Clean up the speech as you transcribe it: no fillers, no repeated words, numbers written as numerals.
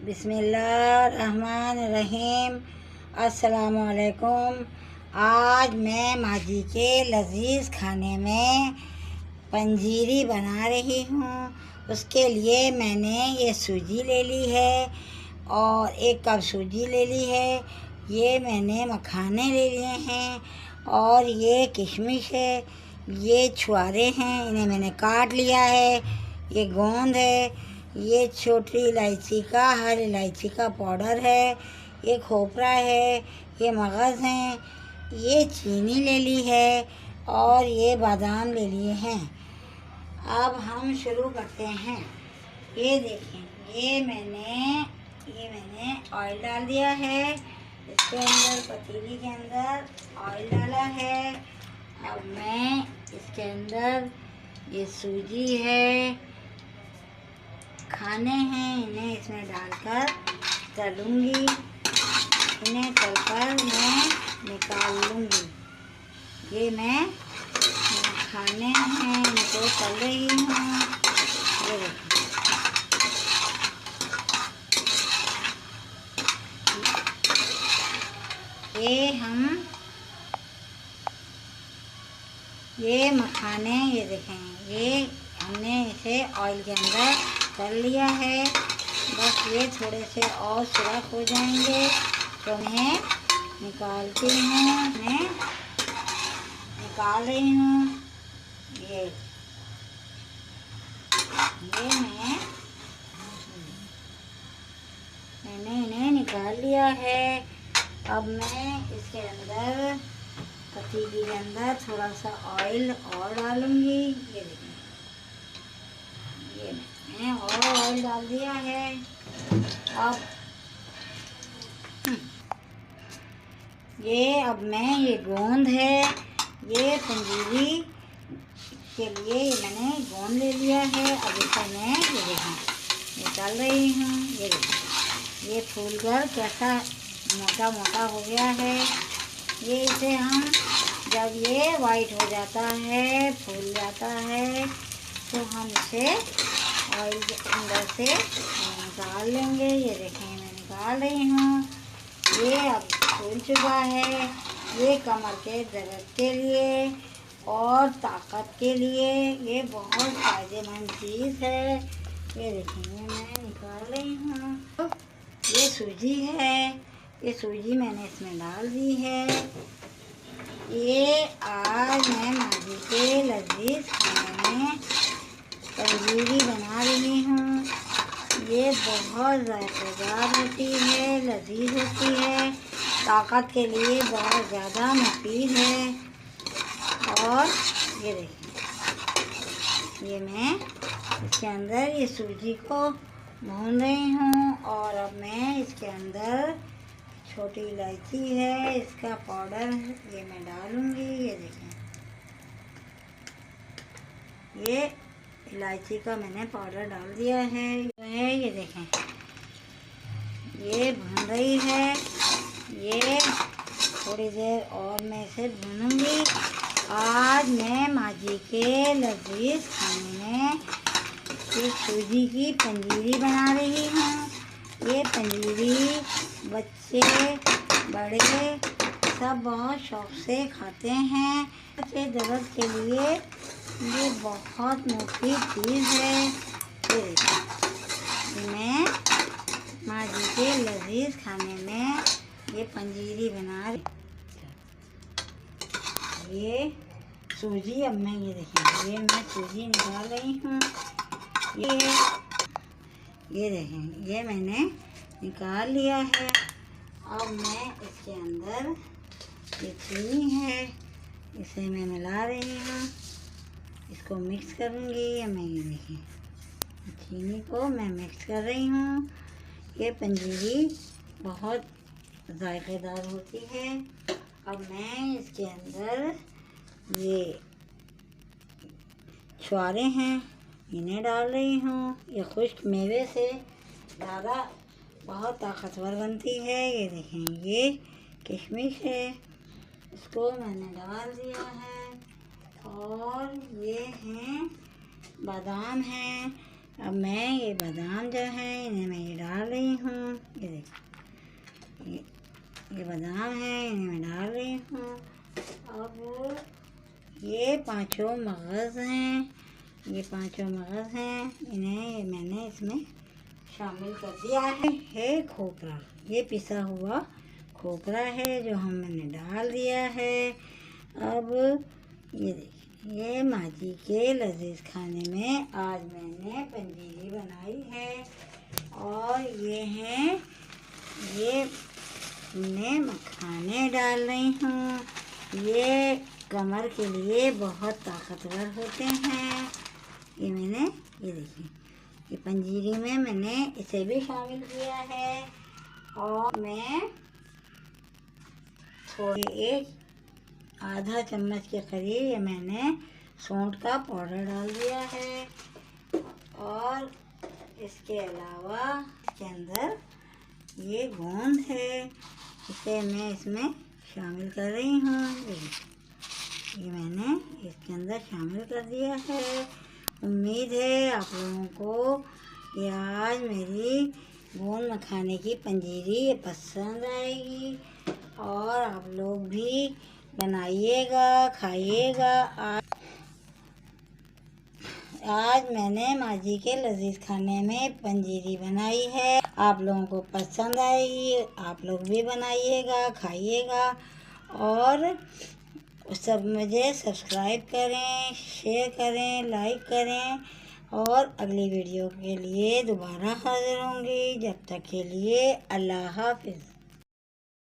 बिस्मिल्लाहिर्रहमानिर्रहीम। अस्सलामुअलैकुम। आज मैं माँ जी के लजीज़ खाने में पंजीरी बना रही हूँ। उसके लिए मैंने ये सूजी ले ली है और 1 कप सूजी ले ली है। ये मैंने मखाने ले लिए हैं और ये किशमिश है। ये छुआरे हैं, इन्हें मैंने काट लिया है। ये गोंद है। ये छोटी इलायची का, हर इलायची का पाउडर है। ये खोपरा है। ये मगज़ हैं। ये चीनी ले ली है और ये बादाम ले लिए हैं। अब हम शुरू करते हैं। ये देखें, ये मैंने ऑयल डाल दिया है। इसके अंदर, पतीली के अंदर ऑयल डाला है। अब मैं इसके अंदर ये सूजी है, खाने हैं, इन्हें इसमें डालकर तलूँगी। इन्हें तलकर मैं निकाल लूँगी। ये मैं खाने हैं, इनको तल रही हूँ। ये देखो, ये मखाने, ये देखें, ये हमने इसे ऑयल के अंदर तल लिया है। बस ये थोड़े से और सुरख हो जाएंगे तो मैं निकालती हूँ। मैं निकाल रही हूँ। मैंने इन्हें निकाल लिया है। अब मैं इसके अंदर, पतीली के अंदर थोड़ा सा ऑयल और डालूंगी। ये देखिए, ये मैंने और ऑयल डाल दिया है। अब मैं ये गोंद है, ये पंजीरी के लिए ये मैंने गोंद ले लिया है। अब इसे मैं ये देखिए निकाल रही हूँ। ये देखिए, ये फूल कर कैसा मोटा मोटा हो गया है। ये इसे हम, जब ये वाइट हो जाता है, फूल जाता है, तो हम इसे ऑयल के अंदर से निकाल लेंगे। ये देखें, मैं निकाल रही हूँ। ये अब फूल चुका है। ये कमर के दर्द के लिए और ताकत के लिए ये बहुत फ़ायदेमंद चीज़ है। ये देखेंगे, मैं निकाल रही हूँ। ये सूजी है। ये सूजी मैंने इसमें डाल दी है। ये आज मैं माँ जी के लजीज़ खाने में पंजीरी बना रही हूँ। ये बहुत ज़ायकेदार होती है, लजीज होती है, ताकत के लिए बहुत ज़्यादा मुफीद है। और ये देखिए, ये मैं इसके अंदर ये सूजी को भून रही हूँ। और अब मैं इसके अंदर छोटी इलायची है, इसका पाउडर ये मैं डालूँगी। ये देखें, ये इलायची का मैंने पाउडर डाल दिया है। ये देखें, ये भून रही है। ये थोड़ी देर और मैं इसे भूनूंगी। आज मैं माँ जी के लजीज़ खाने में ये सूजी की पंजीरी बना रही हूँ। ये पंजीरी बच्चे बड़े सब बहुत शौक़ से खाते हैं। के दर्द के लिए ये बहुत मुफीद चीज़ है। मैं माँ जी के लजीज़ खाने में ये पंजीरी बना रही। ये सूजी, अब मैं ये देखिए, ये मैं सूजी निकाल रही हूँ। ये देखें, ये मैंने निकाल लिया है। अब मैं इसके अंदर ये चीनी है, इसे मैं मिला रही हूँ। इसको मिक्स करूँगी। मैं ये देखिए, चीनी को मैं मिक्स कर रही हूँ। ये पंजीरी बहुत ज़ायकेदार होती है। अब मैं इसके अंदर ये छुआरे हैं, इन्हें डाल रही हूँ। ये खुश्क मेवे से ज़्यादा बहुत ताकतवर बनती है। ये देखें, ये किशमिश है, इसको मैंने डाल दिया है। और ये हैं बादाम हैं, अब मैं ये बादाम जो है इन्हें मैं ये डाल रही हूँ। ये देखो ये बादाम है, इन्हें मैं डाल रही हूँ। अब ये पांचों मगज़ हैं, ये पांचों मगज़ हैं, इन्हें मैंने इसमें शामिल कर दिया है खोपरा, ये पिसा हुआ खोपरा है जो मैंने डाल दिया है। अब ये देखिए, ये माँ जी के लजीज खाने में आज मैंने पंजीरी बनाई है। और ये हैं, ये मैं मखाने डाल रही हूँ। ये कमर के लिए बहुत ताकतवर होते हैं। ये मैंने, ये देखिए, ये पंजीरी में मैंने इसे भी शामिल किया है। और मैं थोड़ी एक आधा चम्मच के करीब ये मैंने सौंठ का पाउडर डाल दिया है। और इसके अलावा इसके अंदर ये गोंद है, इसे मैं इसमें शामिल कर रही हूँ। ये मैंने इसके अंदर शामिल कर दिया है। उम्मीद है आप लोगों को ये आज मेरी गोंद मखाने की पंजीरी पसंद आएगी और आप लोग भी बनाइएगा, खाइएगा। आज मैंने माँ जी के लजीज खाने में पंजीरी बनाई है, आप लोगों को पसंद आएगी, आप लोग भी बनाइएगा, खाइएगा। और सब मुझे सब्सक्राइब करें, शेयर करें, लाइक करें। और अगली वीडियो के लिए दोबारा हाजिर होंगी। जब तक के लिए अल्लाह हाफिज़।